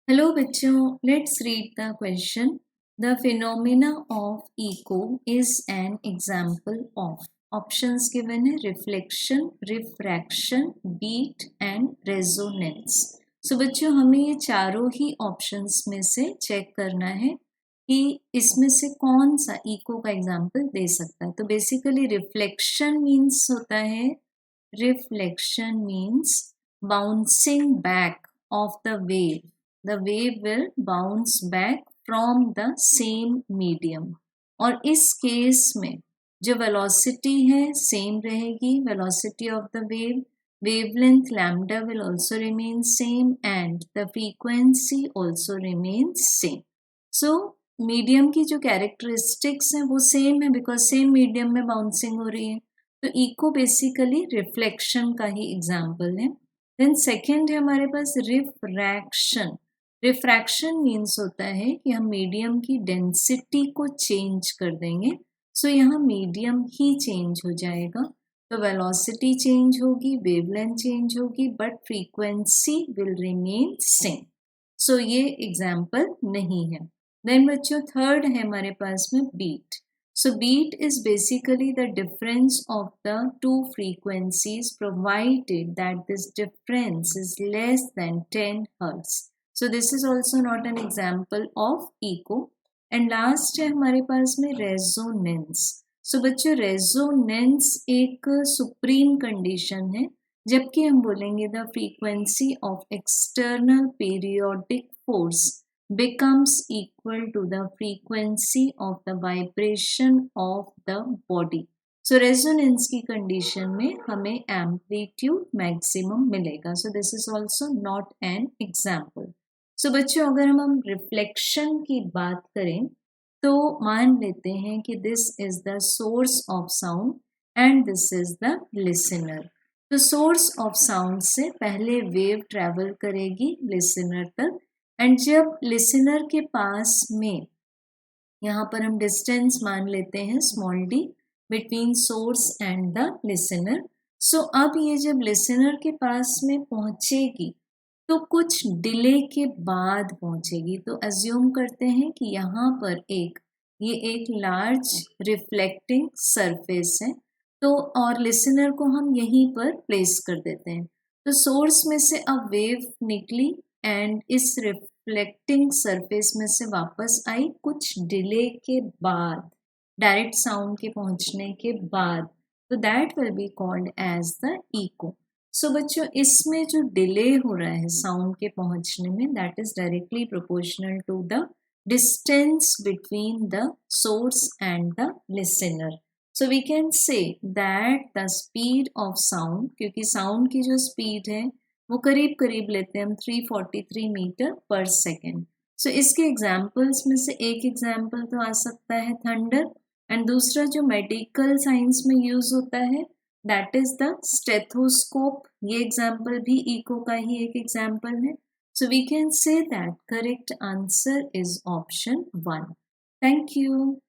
Hello बच्चों, let's read the question. The phenomena of echo is an example of. Options given है: reflection, refraction, beat and resonance. So बच्चों, हमें ये चारों ही options में से चेक करना है कि इसमें से कौन सा इको का एग्जाम्पल दे सकता है. तो बेसिकली रिफ्लेक्शन मीन्स होता है, reflection means bouncing back of the wave. The wave will bounce back from the same medium. और इस केस में जो velocity है same रहेगी, velocity of the wave, wavelength lambda will also remain same and the frequency also remains same. So medium की जो characteristics हैं वो same है because same medium में bouncing हो रही है. तो eco basically reflection का ही example है. Then second है हमारे पास refraction. रिफ्रैक्शन मीन्स होता है कि हम मीडियम की डेंसिटी को चेंज कर देंगे. सो यहाँ मीडियम ही चेंज हो जाएगा. तो वेलोसिटी चेंज होगी, वेवलेंथ चेंज होगी, but frequency will remain same. So ये एग्जाम्पल नहीं है. देन बच्चों थर्ड है हमारे पास में beat. So beat is basically the difference of the two frequencies provided that this difference is less than 10 Hz. So this is also not an example of echo. And last है हमारे पास में resonance. So बच्चों resonance एक supreme condition है, जबकि हम बोलेंगे the frequency of external periodic force becomes equal to the frequency of the vibration of the body. So resonance की condition में हमें amplitude maximum मिलेगा. So this is also not an example. So बच्चों अगर हम रिफ्लेक्शन की बात करें तो मान लेते हैं कि this is the source of sound and this is the listener. तो सोर्स ऑफ साउंड से पहले वेव ट्रेवल करेगी लिसनर तक, एंड जब लिसनर के पास में यहाँ पर हम डिस्टेंस मान लेते हैं small d between source and the listener. So अब ये जब लिसनर के पास में पहुंचेगी तो कुछ डिले के बाद पहुंचेगी. तो अज्यूम करते हैं कि यहाँ पर ये एक लार्ज रिफ्लेक्टिंग सरफेस है, तो और लिसनर को हम यहीं पर प्लेस कर देते हैं. तो सोर्स में से अब वेव निकली एंड इस रिफ्लेक्टिंग सरफेस में से वापस आई कुछ डिले के बाद, डायरेक्ट साउंड के पहुंचने के बाद. तो that will be called as the echo. So बच्चों इसमें जो डिले हो रहा है साउंड के पहुंचने में, that is directly proportional to the distance between the source and the listener. So we can say that the speed of sound, क्योंकि साउंड की जो स्पीड है वो करीब करीब लेते हैं हम 343 मीटर पर सेकेंड. सो इसके एग्जाम्पल्स में से एक एग्जाम्पल तो आ सकता है थंडर, एंड दूसरा जो मेडिकल साइंस में यूज होता है दैट इज द स्टेथोस्कोप. ये एग्जाम्पल भी इको का ही एक एग्जाम्पल है. So we can say that correct answer is option 1. Thank you.